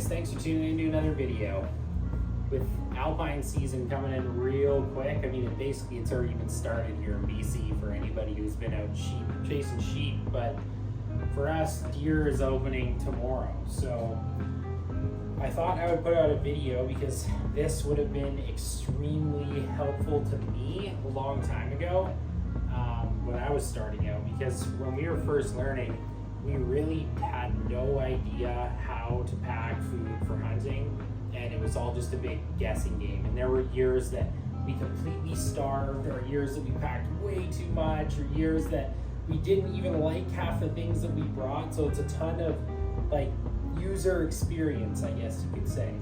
guys, thanks for tuning in to another video. With alpine season coming in real quick, I mean, it's already been started here in BC for anybody who's been out chasing sheep, but for us, deer is opening tomorrow. So I thought I would put out a video because this would have been extremely helpful to me a long time ago when I was starting out, because when we were first learning, we really had no idea how to pack food for hunting, and it was all just a big guessing game. And there were years that we completely starved, or years that we packed way too much, or years that we didn't even like half the things that we brought. So it's a ton of like user experience, I guess you could say.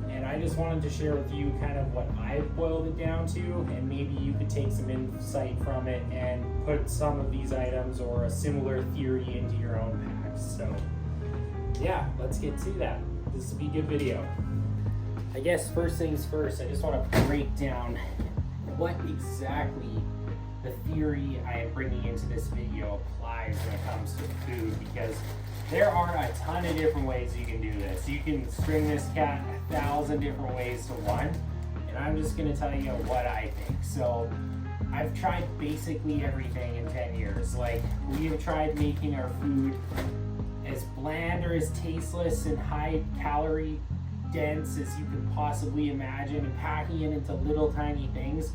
And I just wanted to share with you kind of what I've boiled it down to, and maybe you could take some insight from it and put some of these items or a similar theory into your own packs. So yeah, let's get to that. This will be a good video. I guess first things first, I just want to break down what exactly the theory I am bringing into this video applies when it comes to food, because there are a ton of different ways you can do this. You can string this cat 1,000 different ways to one, and I'm just going to tell you what I think. So I've tried basically everything in 10 years. Like, we have tried making our food as bland or as tasteless and high calorie dense as you could possibly imagine, and packing it into little tiny things.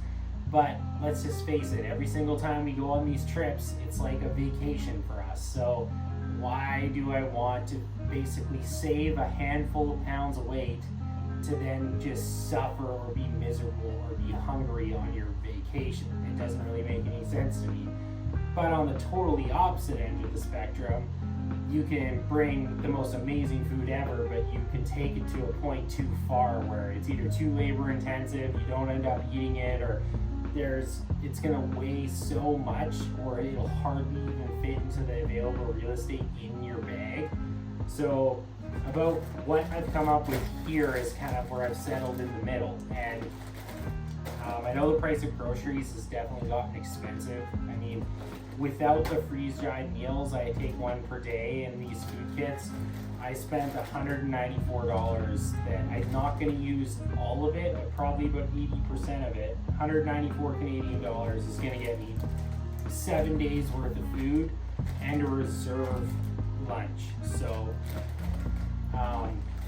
But let's just face it, every single time we go on these trips, it's like a vacation for us. So why do I want to basically save a handful of pounds of weight to then just suffer or be miserable or be hungry on your vacation? It doesn't really make any sense to me. But on the totally opposite end of the spectrum, you can bring the most amazing food ever, but you can take it to a point too far where it's either too labor intensive, you don't end up eating it, or it's gonna weigh so much, or it'll hardly even fit into the available real estate in your bag. So about what I've come up with here is kind of where I've settled in the middle. And I know the price of groceries has definitely gotten expensive. I mean, without the freeze-dried meals, I take one per day in these food kits. I spent $194 that I'm not going to use all of it, but probably about 80% of it. 194 Canadian dollars is going to get me 7 days worth of food and a reserve lunch. So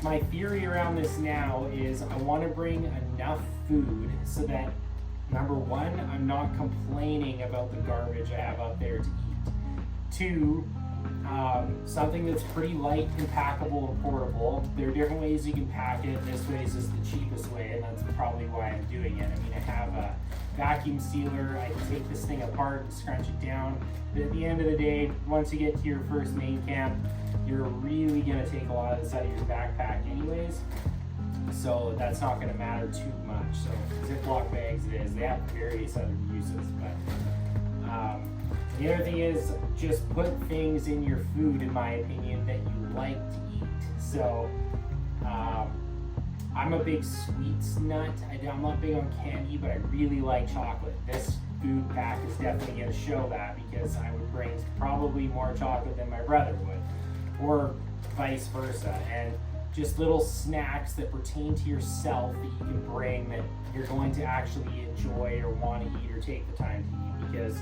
my theory around this now is I want to bring enough food so that, number one, I'm not complaining about the garbage I have out there to eat. Two, something that's pretty light and packable and portable. There are different ways you can pack it. This way is just the cheapest way, and that's probably why I'm doing it. I mean, I have a vacuum sealer. I can take this thing apart and scrunch it down. But at the end of the day, once you get to your first main camp, you're really going to take a lot of this out of your backpack anyways. So that's not going to matter too much. So Ziploc bags it is. They have various other uses, but the other thing is just put things in your food, in my opinion, that you like to eat. So I'm a big sweets nut. I'm not big on candy, but I really like chocolate. This food pack is definitely going to show that, because I would bring probably more chocolate than my brother would, or vice versa. And just little snacks that pertain to yourself that you can bring that you're going to actually enjoy or want to eat or take the time to eat. Because,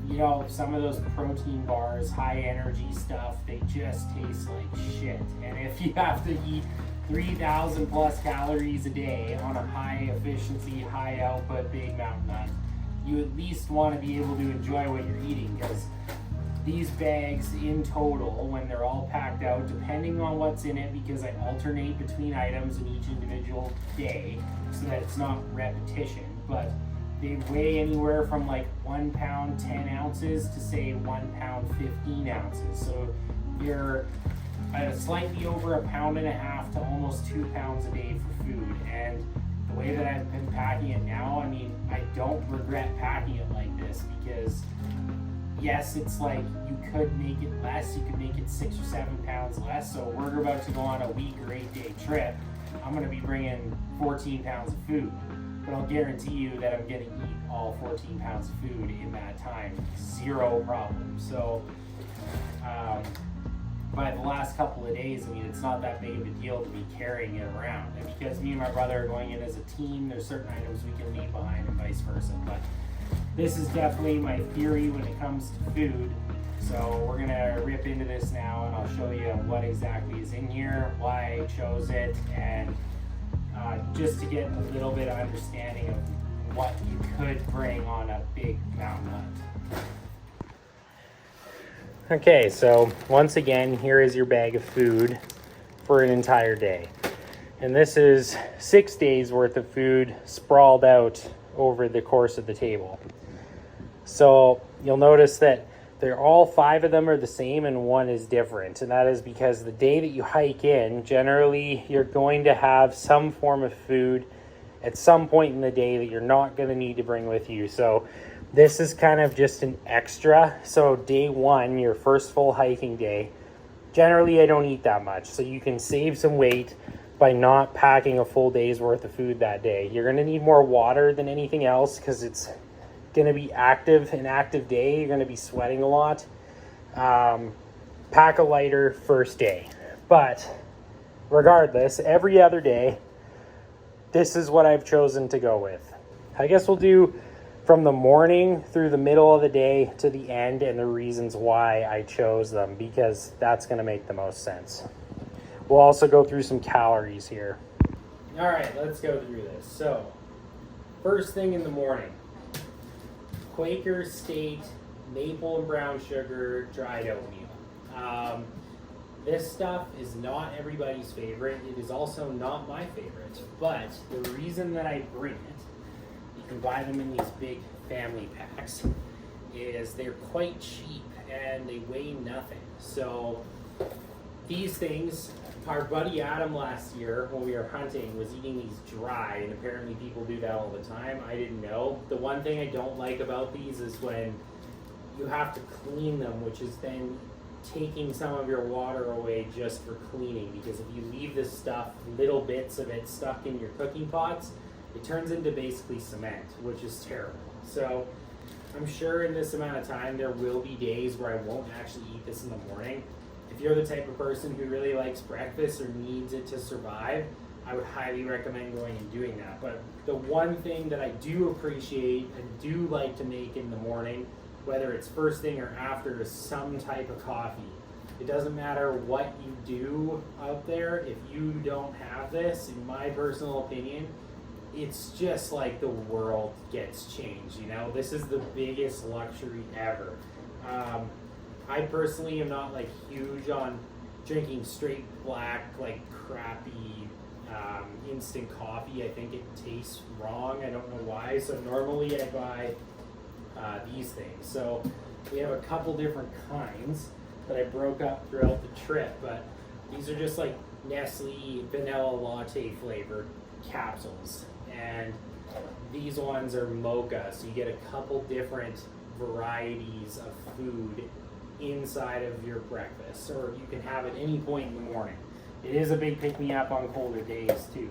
you know, some of those protein bars, high energy stuff, they just taste like shit. And if you have to eat 3,000 plus calories a day on a high efficiency, high output Big Mountain Nut, you at least want to be able to enjoy what you're eating. Because these bags in total, when they're all packed out, depending on what's in it, because I alternate between items in each individual day so that it's not repetition, but they weigh anywhere from like 1 pound 10 ounces to say 1 pound 15 ounces. So you're slightly over 1.5 pounds to almost 2 pounds a day for food. And the way that I've been packing it now, I mean, I don't regret packing it like this, because yes, it's like you could make it less. You could make it 6 or 7 pounds less. So we're about to go on a week or 8 day trip. I'm going to be bringing 14 pounds of food, but I'll guarantee you that I'm going to eat all 14 pounds of food in that time. Zero problem. So by the last couple of days, I mean, it's not that big of a deal to be carrying it around. And because me and my brother are going in as a team, there's certain items we can leave behind and vice versa. But this is definitely my theory when it comes to food. So we're gonna rip into this now, and I'll show you what exactly is in here, why I chose it, and just to get a little bit of understanding of what you could bring on a big mountain hunt. Okay, so once again, here is your bag of food for an entire day. And this is 6 days worth of food sprawled out over the course of the table. So you'll notice that they're all 5 of them are the same and 1 is different. And that is because the day that you hike in, generally you're going to have some form of food at some point in the day that you're not going to need to bring with you. So this is kind of just an extra. So day 1, your first full hiking day, generally I don't eat that much. So you can save some weight by not packing a full day's worth of food that day. You're going to need more water than anything else because it's going to be an active day. You're going to be sweating a lot. Pack a lighter first day. But regardless, every other day, this is what I've chosen to go with. I guess we'll do from the morning through the middle of the day to the end and the reasons why I chose them, because that's going to make the most sense. We'll also go through some calories here. All right, let's go through this. So, first thing in the morning, Quaker State maple and brown sugar dried oatmeal. This stuff is not everybody's favorite. It is also not my favorite, but the reason that I bring it, you can buy them in these big family packs, is they're quite cheap and they weigh nothing. So these things, our buddy Adam last year when we were hunting was eating these dry, and apparently people do that all the time. I didn't know. The one thing I don't like about these is when you have to clean them, which is then taking some of your water away just for cleaning, because if you leave this stuff, little bits of it stuck in your cooking pots, it turns into basically cement, which is terrible. So I'm sure in this amount of time there will be days where I won't actually eat this in the morning. If you're the type of person who really likes breakfast or needs it to survive, I would highly recommend going and doing that. But the one thing that I do appreciate and do like to make in the morning, whether it's first thing or after, is some type of coffee. It doesn't matter what you do out there, if you don't have this, in my personal opinion, it's just like the world gets changed, you know? This is the biggest luxury ever. I personally am not like huge on drinking straight black, like crappy instant coffee. I think it tastes wrong. I don't know why. So normally I buy these things. So we have a couple different kinds that I broke up throughout the trip, but these are just like Nestle vanilla latte flavored capsules, and these ones are mocha, so you get a couple different varieties of food inside of your breakfast, or you can have it any point in the morning. It is a big pick-me-up on colder days too.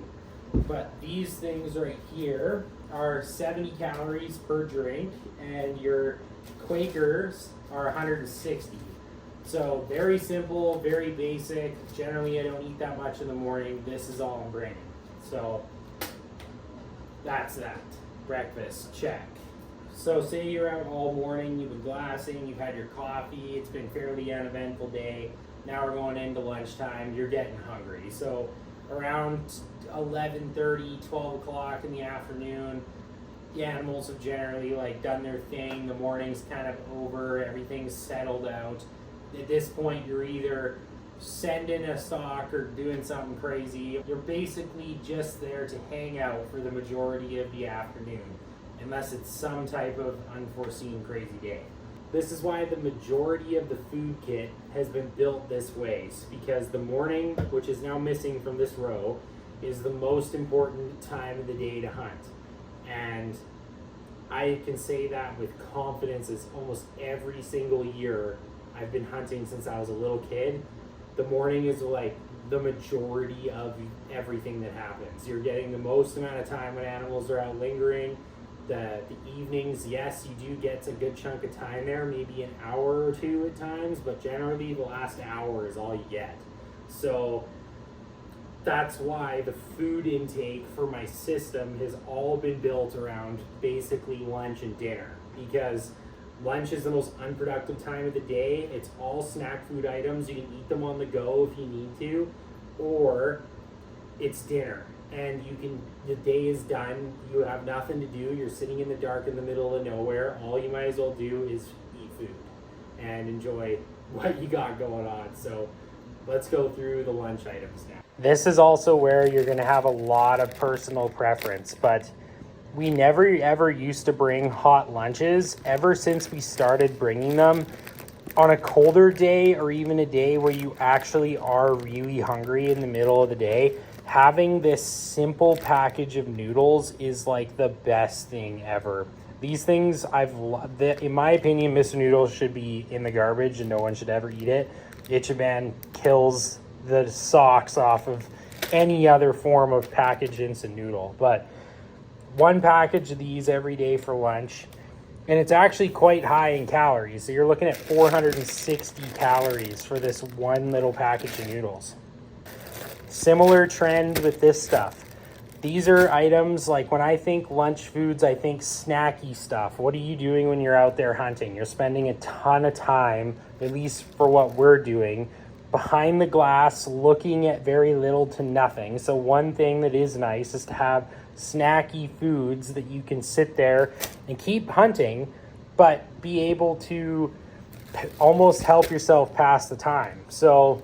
But these things right here are 70 calories per drink, and your Quakers are 160. So very simple, very basic. Generally I don't eat that much in the morning. This is all I'm bringing. So that's that. Breakfast, check. So say you're out all morning, you've been glassing, you've had your coffee, it's been a fairly uneventful day. Now we're going into lunchtime, you're getting hungry. So around 11:30, 12 o'clock in the afternoon, the animals have generally like done their thing, the morning's kind of over, everything's settled out. At this point, you're either sending a stalk or doing something crazy. You're basically just there to hang out for the majority of the afternoon, unless it's some type of unforeseen crazy day. This is why the majority of the food kit has been built this way, because the morning, which is now missing from this row, is the most important time of the day to hunt. And I can say that with confidence, as almost every single year I've been hunting since I was a little kid, the morning is like the majority of everything that happens. You're getting the most amount of time when animals are out lingering. The evenings, yes, you do get a good chunk of time there, maybe an hour or two at times, but generally the last hour is all you get. So that's why the food intake for my system has all been built around basically lunch and dinner, because lunch is the most unproductive time of the day. It's all snack food items. You can eat them on the go if you need to, or it's dinner and the day is done. You have nothing to do. You're sitting in the dark in the middle of nowhere. All you might as well do is eat food and enjoy what you got going on. So let's go through the lunch items now. This is also where you're going to have a lot of personal preference, but we never ever used to bring hot lunches. Ever since we started bringing them on a colder day, or even a day where you actually are really hungry in the middle of the day, having this simple package of noodles is like the best thing ever. These things, in my opinion, Mr. Noodles should be in the garbage and no one should ever eat it. Ichiban kills the socks off of any other form of packaged instant noodle. But one package of these every day for lunch, and it's actually quite high in calories. So you're looking at 460 calories for this one little package of noodles. Similar trend with this stuff. These are items like, when I think lunch foods, I think snacky stuff. What are you doing when you're out there hunting? You're spending a ton of time, at least for what we're doing, behind the glass, looking at very little to nothing. So one thing that is nice is to have snacky foods that you can sit there and keep hunting, but be able to almost help yourself pass the time. So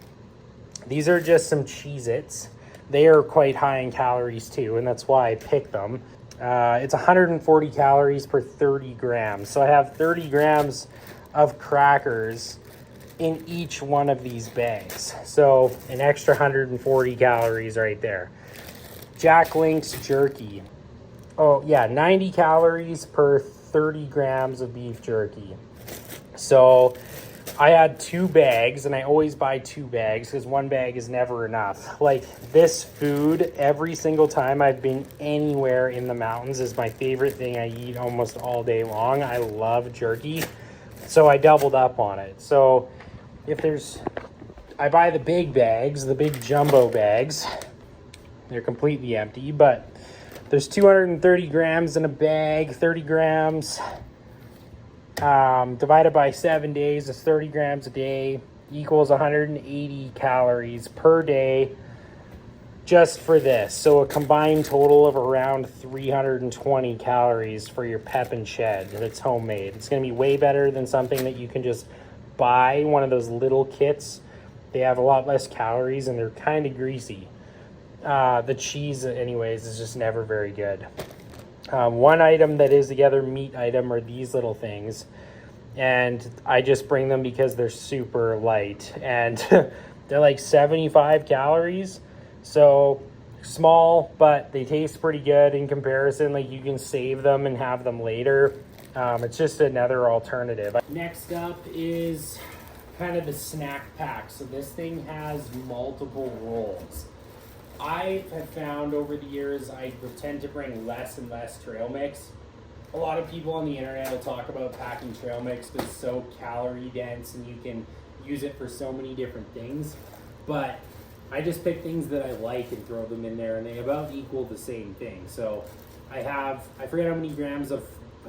these are just some Cheez-Its. They are quite high in calories too, and that's why I picked them. It's 140 calories per 30 grams. So I have 30 grams of crackers in each one of these bags. So an extra 140 calories right there. Jack Link's jerky. Oh yeah, 90 calories per 30 grams of beef jerky. So I had 2 bags, and I always buy 2 bags because 1 bag is never enough. Like, this food, every single time I've been anywhere in the mountains, is my favorite thing I eat almost all day long. I love jerky, so I doubled up on it. So I buy the big bags, the big jumbo bags. They're completely empty, but there's 230 grams in a bag. 30 grams divided by 7 days is 30 grams a day, equals 180 calories per day just for this. So a combined total of around 320 calories for your Pep and Shed that's homemade. It's going to be way better than something that you can just buy, one of those little kits. They have a lot less calories and they're kind of greasy. The cheese, anyways, is just never very good. One item that is the other meat item are these little things, and I just bring them because they're super light, and they're like 75 calories, so small, but they taste pretty good in comparison. Like, you can save them and have them later. It's just another alternative. Next up is kind of the snack pack. So this thing has multiple rolls. I have found over the years I tend to bring less and less trail mix. A lot of people on the internet will talk about packing trail mix because it's so calorie dense and you can use it for so many different things. But I just pick things that I like and throw them in there, and they about equal the same thing. So I forget how many grams of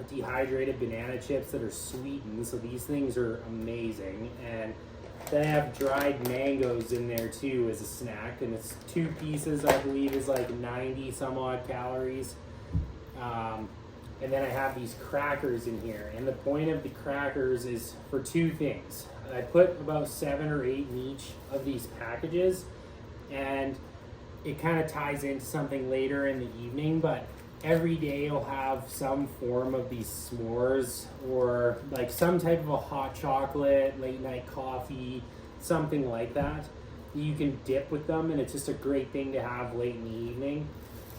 dehydrated banana chips that are sweetened. So these things are amazing. And then I have dried mangoes in there too as a snack, and it's 2 pieces, I believe, is like 90 some odd calories. And then I have these crackers in here, and the point of the crackers is for 2 things. I put about 7 or 8 in each of these packages, and it kind of ties into something later in the evening, but every day I'll have some form of these s'mores, or like some type of a hot chocolate, late night coffee, something like that. You can dip with them, and it's just a great thing to have late in the evening.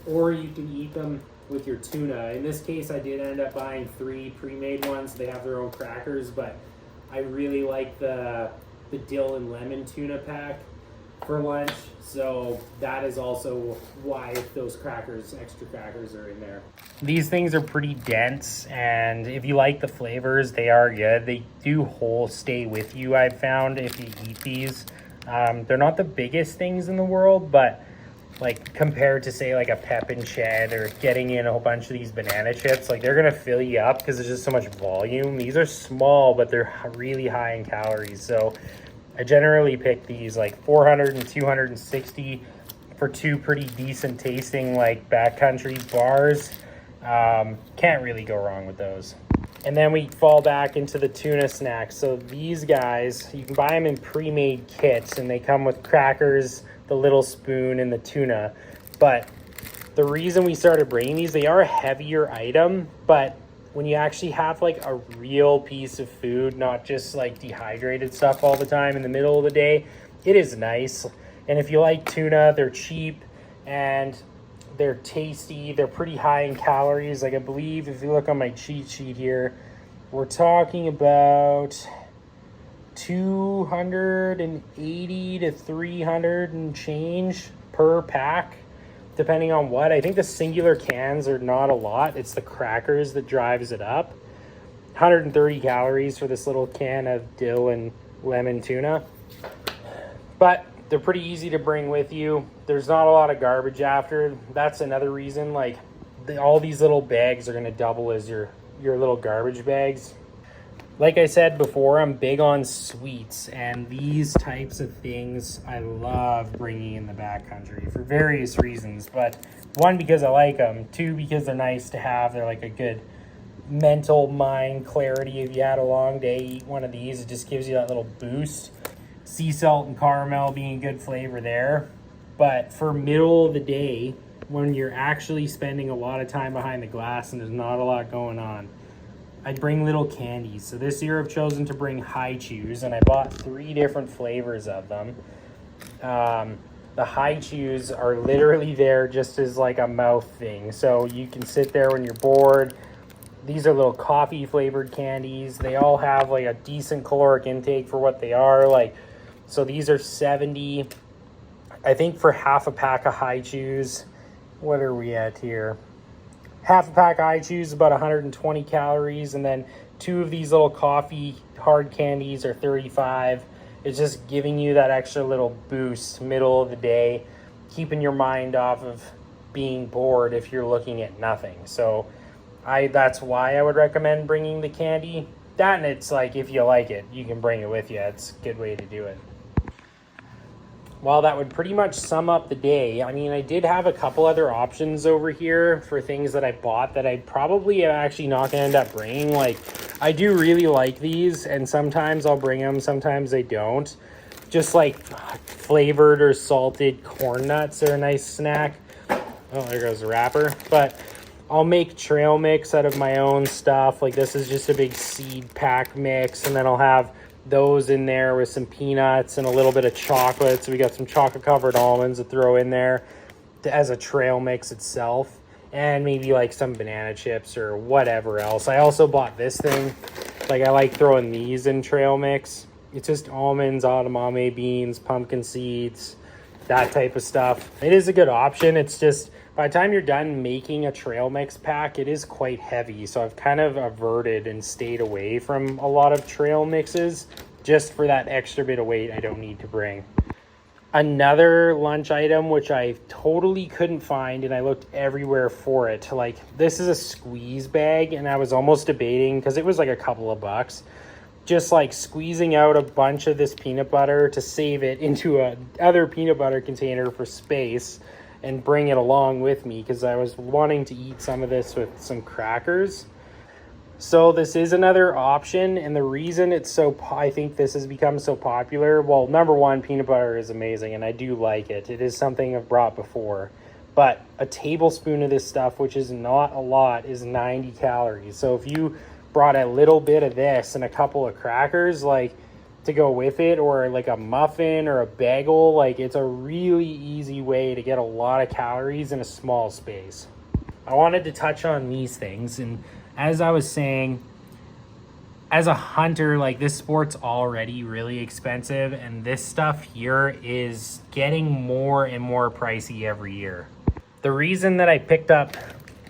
Or you can eat them with your tuna. In this case, I did end up buying 3 pre-made ones. They have their own crackers, but I really like the dill and lemon tuna pack. for lunch. So that is also why those crackers, extra crackers, are in there. These things are pretty dense, and if you like the flavors, they are good. They do stay with you, I've found, if you eat these. They're not the biggest things in the world, but like compared to say like a Pep and Shed or getting in a whole bunch of these banana chips, like they're gonna fill you up because there's just so much volume. These are small, but they're really high in calories. So I generally pick these like 400 and 260 for two pretty decent tasting like backcountry bars. Can't really go wrong with those. And then we fall back into the tuna snacks. So these guys, you can buy them in pre-made kits, and they come with crackers, the little spoon, and the tuna. But the reason we started bringing these, they are a heavier item, but when you actually have like a real piece of food, not just like dehydrated stuff all the time in the middle of the day, it is nice. And if you like tuna, they're cheap and they're tasty. They're pretty high in calories. Like I believe if you look on my cheat sheet here, we're talking about 280 to 300 and change per pack, depending on what. I think the singular cans are not a lot. It's the crackers that drives it up. 130 calories for this little can of dill and lemon tuna. But they're pretty easy to bring with you. There's not a lot of garbage after. That's another reason, like all these little bags are gonna double as your little garbage bags. Like I said before, I'm big on sweets, and these types of things I love bringing in the backcountry for various reasons. But one, because I like them. Two, because they're nice to have. They're like a good mental mind clarity. If you had a long day, eat one of these. It just gives you that little boost. Sea salt and caramel being a good flavor there. But for middle of the day, when you're actually spending a lot of time behind the glass and there's not a lot going on, I bring little candies. So this year I've chosen to bring Hi-Chews, and I bought 3 different flavors of them. The Hi-Chews are literally there just as like a mouth thing. So you can sit there when you're bored. These are little coffee flavored candies. They all have like a decent caloric intake for what they are. Like, so these are 70, I think for half a pack of Hi-Chews. What are we at here? Half a pack of Hi-Chews, about 120 calories, and then 2 of these little coffee hard candies are 35. It's just giving you that extra little boost middle of the day, keeping your mind off of being bored if you're looking at nothing. So that's why I would recommend bringing the candy. That, and it's like, if you like it, you can bring it with you. It's a good way to do it. Well, that would pretty much sum up the day. I mean, I did have a couple other options over here for things that I bought that I probably am actually not going to end up bringing. Like, I do really like these, and sometimes I'll bring them, sometimes I don't. Just like flavored or salted corn nuts are a nice snack. Oh, there goes the wrapper. But I'll make trail mix out of my own stuff. Like, this is just a big seed pack mix, and then I'll have those in there with some peanuts and a little bit of chocolate. So we got some chocolate covered almonds to throw in there as a trail mix itself, and maybe like some banana chips or whatever else. I also bought this thing. Like, I like throwing these in trail mix. It's just almonds, edamame beans, pumpkin seeds, that type of stuff. It is a good option. It's just by the time you're done making a trail mix pack, it is quite heavy. So I've kind of averted and stayed away from a lot of trail mixes just for that extra bit of weight I don't need to bring. Another lunch item, which I totally couldn't find, and I looked everywhere for it. Like, this is a squeeze bag, and I was almost debating, because it was like a couple of bucks, just like squeezing out a bunch of this peanut butter to save it into a other peanut butter container for space and bring it along with me, because I was wanting to eat some of this with some crackers. So this is another option, and the reason it's I think this has become so popular, well, number one, peanut butter is amazing, and I do like it. It is something I've brought before. But a tablespoon of this stuff, which is not a lot, is 90 calories. So if you brought a little bit of this and a couple of crackers, like, to go with it, or like a muffin or a bagel, like, it's a really easy way to get a lot of calories in a small space. I wanted to touch on these things, and as I was saying, as a hunter, like, this sport's already really expensive, and this stuff here is getting more and more pricey every year. The reason that I picked up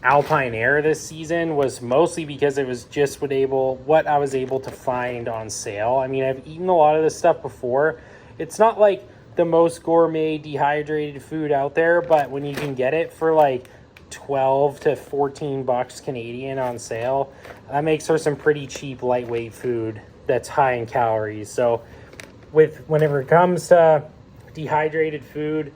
Alpine Air this season was mostly because it was just what I was able to find on sale. I mean, I've eaten a lot of this stuff before. It's not like the most gourmet dehydrated food out there, but when you can get it for like 12 to 14 bucks Canadian on sale, that makes for some pretty cheap lightweight food that's high in calories. So whenever it comes to dehydrated food,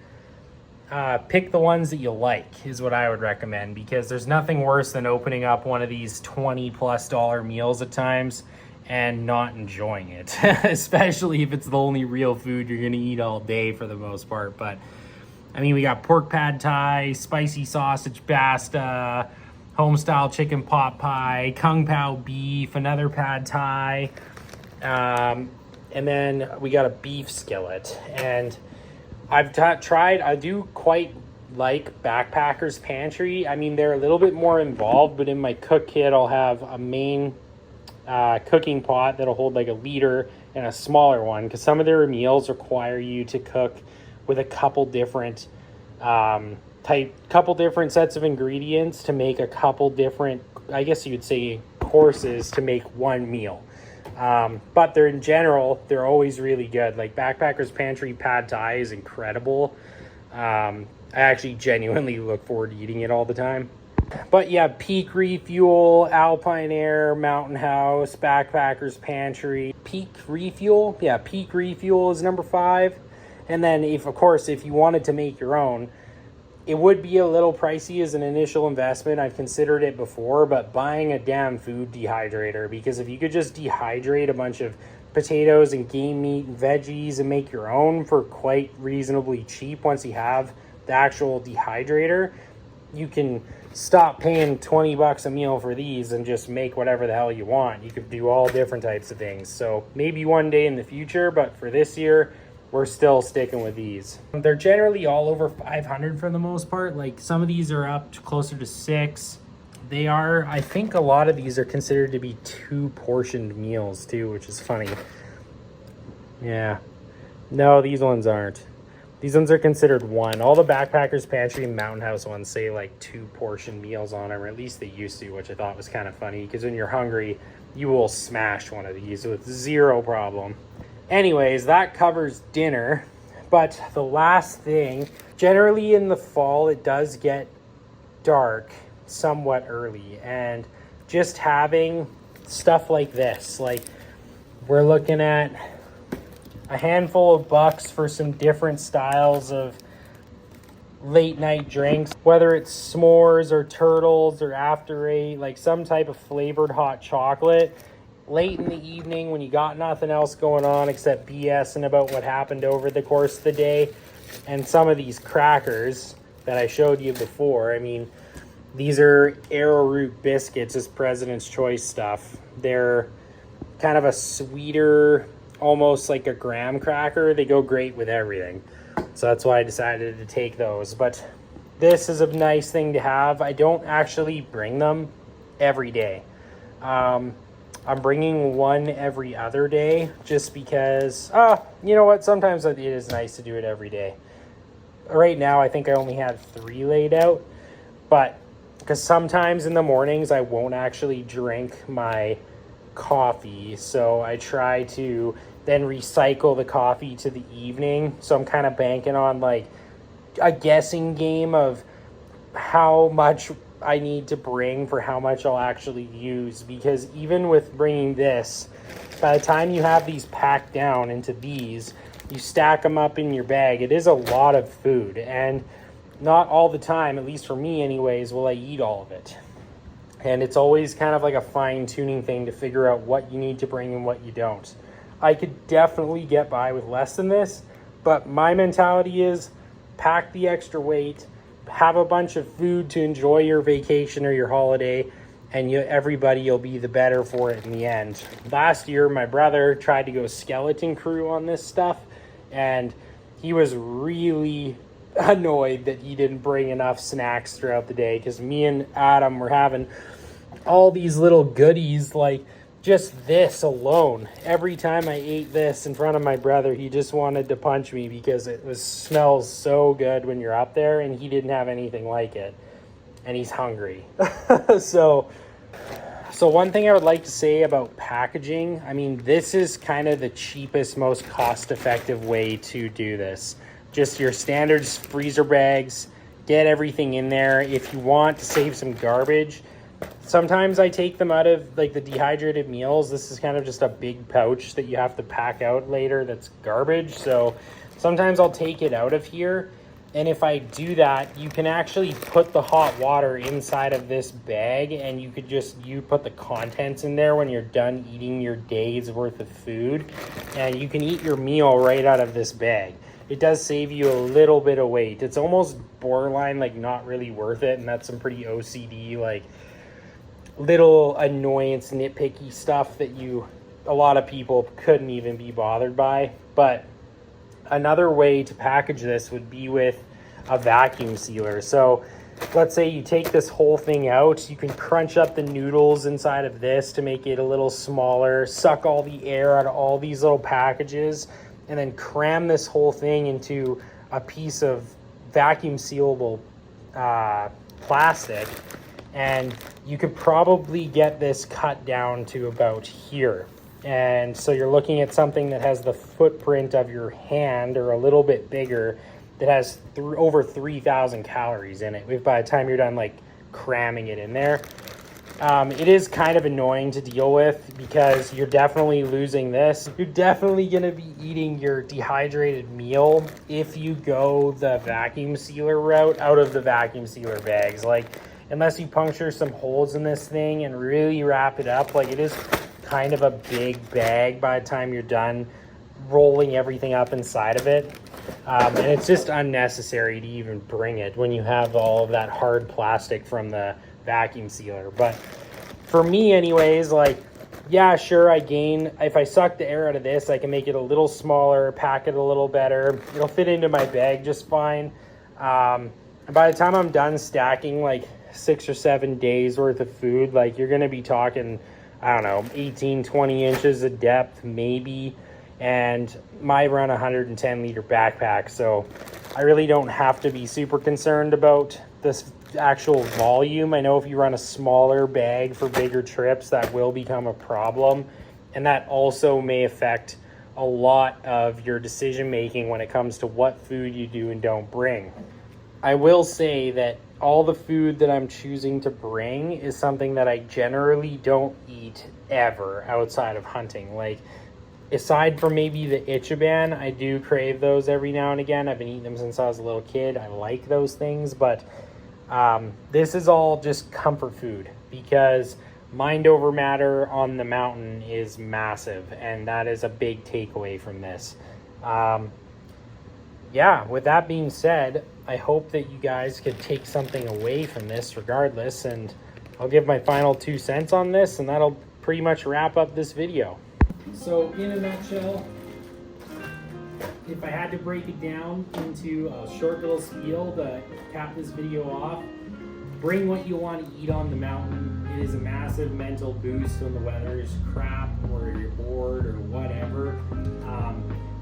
pick the ones that you like is what I would recommend, because there's nothing worse than opening up one of these $20+ meals at times and not enjoying it, especially if it's the only real food you're gonna eat all day for the most part. But I mean, we got pork pad thai, spicy sausage basta, home-style chicken pot pie, kung pao beef, another pad thai, and then we got a beef skillet. And I've tried, I do quite like Backpackers Pantry. I mean, they're a little bit more involved, but in my cook kit, I'll have a main cooking pot that'll hold like a liter and a smaller one, because some of their meals require you to cook with a couple different sets of ingredients to make a couple different, I guess you would say, courses to make one meal. But they're always really good. Like Backpackers Pantry Pad Thai is incredible. I actually genuinely look forward to eating it all the time. But yeah, Peak Refuel, Alpine Air, Mountain House, Backpackers Pantry. Peak Refuel is number 5. And then if you wanted to make your own, it would be a little pricey as an initial investment. I've considered it before, but buying a damn food dehydrator, because if you could just dehydrate a bunch of potatoes and game meat and veggies and make your own for quite reasonably cheap, once you have the actual dehydrator, you can stop paying 20 bucks a meal for these and just make whatever the hell you want. You could do all different types of things. So maybe one day in the future, but for this year, we're still sticking with these. They're generally all over 500 for the most part. Like some of these are up to closer to 6. They are, I think a lot of these are considered to be 2 portioned meals too, which is funny. Yeah. No, these ones aren't. These ones are considered 1. All the Backpackers Pantry and Mountain House ones say like 2 portion meals on them, or at least they used to, which I thought was kind of funny, because when you're hungry, you will smash one of these with zero problem. Anyways, that covers dinner. But the last thing, generally in the fall, it does get dark somewhat early. And just having stuff like this, like we're looking at a handful of bucks for some different styles of late night drinks, whether it's s'mores or turtles or after 8, like some type of flavored hot chocolate. Late in the evening when you got nothing else going on except BSing about what happened over the course of the day. And some of these crackers that I showed you before, I mean, these are arrowroot biscuits, this President's Choice stuff. They're kind of a sweeter, almost like a graham cracker. They go great with everything. So that's why I decided to take those. But this is a nice thing to have. I don't actually bring them every day. I'm bringing one every other day just because, you know what? Sometimes it is nice to do it every day. Right now, I think I only had 3 laid out, but because sometimes in the mornings I won't actually drink my coffee, so I try to then recycle the coffee to the evening. So I'm kind of banking on like a guessing game of how much I need to bring for how much I'll actually use, because even with bringing this, by the time you have these packed down into these, you stack them up in your bag, it is a lot of food, and not all the time, at least for me anyways, will I eat all of it. And it's always kind of like a fine-tuning thing to figure out what you need to bring and what you don't. I could definitely get by with less than this, but my mentality is pack the extra weight, have a bunch of food to enjoy your vacation or your holiday, and everybody will be the better for it in the end. Last year, my brother tried to go skeleton crew on this stuff, and he was really annoyed that he didn't bring enough snacks throughout the day, because me and Adam were having all these little goodies like just this alone, every time I ate this in front of my brother, he just wanted to punch me because it smells so good when you're up there, and he didn't have anything like it, and he's hungry. So one thing I would like to say about packaging, I mean, this is kind of the cheapest, most cost-effective way to do this. Just your standard freezer bags, get everything in there. If you want to save some garbage, sometimes I take them out of like the dehydrated meals. This is kind of just a big pouch that you have to pack out later that's garbage. So sometimes I'll take it out of here. And if I do that, you can actually put the hot water inside of this bag, and you put the contents in there when you're done eating your day's worth of food, and you can eat your meal right out of this bag. It does save you a little bit of weight. It's almost borderline like not really worth it, and that's some pretty OCD, like little annoyance, nitpicky stuff that a lot of people couldn't even be bothered by. But another way to package this would be with a vacuum sealer. So let's say you take this whole thing out, you can crunch up the noodles inside of this to make it a little smaller, suck all the air out of all these little packages, and then cram this whole thing into a piece of vacuum sealable plastic. And you could probably get this cut down to about here. And so you're looking at something that has the footprint of your hand or a little bit bigger, that has over 3,000 calories in it by the time you're done like cramming it in there. It is kind of annoying to deal with because you're definitely losing this. You're definitely going to be eating your dehydrated meal if you go the vacuum sealer route out of the vacuum sealer bags. Like, unless you puncture some holes in this thing and really wrap it up, like it is kind of a big bag by the time you're done rolling everything up inside of it. And it's just unnecessary to even bring it when you have all of that hard plastic from the vacuum sealer. But for me anyways, like, yeah, sure, if I suck the air out of this, I can make it a little smaller, pack it a little better. It'll fit into my bag just fine. And by the time I'm done stacking like 6 or 7 days worth of food, like you're going to be talking, I don't know, 18, 20 inches of depth maybe. And I run a 110 liter backpack, so I really don't have to be super concerned about this actual volume. I know if you run a smaller bag for bigger trips, that will become a problem, and that also may affect a lot of your decision making when it comes to what food you do and don't bring. I will say that all the food that I'm choosing to bring is something that I generally don't eat ever outside of hunting. Like, aside from maybe the Ichiban, I do crave those every now and again. I've been eating them since I was a little kid. I like those things, but this is all just comfort food because mind over matter on the mountain is massive, and that is a big takeaway from this. Yeah, with that being said, I hope that you guys could take something away from this regardless, and I'll give my final 2 cents on this, and that'll pretty much wrap up this video. So in a nutshell, if I had to break it down into a short little spiel to cap this video off, bring what you want to eat on the mountain. It is a massive mental boost when the weather is crap or you're bored or whatever.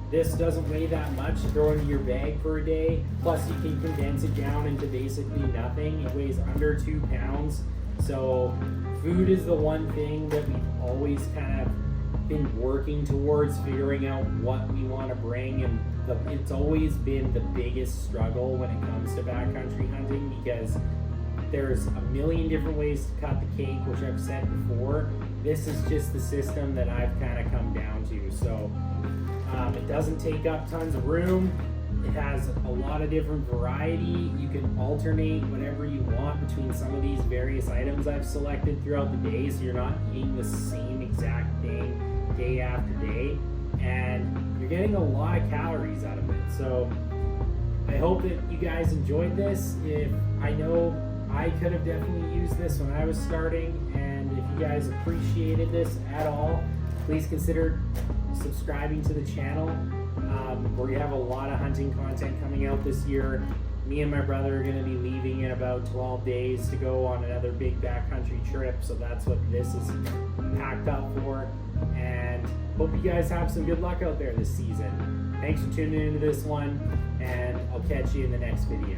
This doesn't weigh that much to throw into your bag for a day. Plus you can condense it down into basically nothing. It weighs under 2 pounds. So food is the one thing that we've always kind of been working towards, figuring out what we want to bring, and it's always been the biggest struggle when it comes to backcountry hunting because there's a million different ways to cut the cake, which I've said before. This is just the system that I've kind of come down to. So it doesn't take up tons of room. It has a lot of different variety. You can alternate whatever you want between some of these various items I've selected throughout the day, so you're not eating the same exact thing day after day, and you're getting a lot of calories out of it. So I hope that you guys enjoyed this. I know I could have definitely used this when I was starting, and if you guys appreciated this at all, please consider subscribing to the channel. We have a lot of hunting content coming out this year. Me and my brother are going to be leaving in about 12 days to go on another big backcountry trip, so that's what this is packed up for. And hope you guys have some good luck out there this season. Thanks for tuning into this one, and I'll catch you in the next video.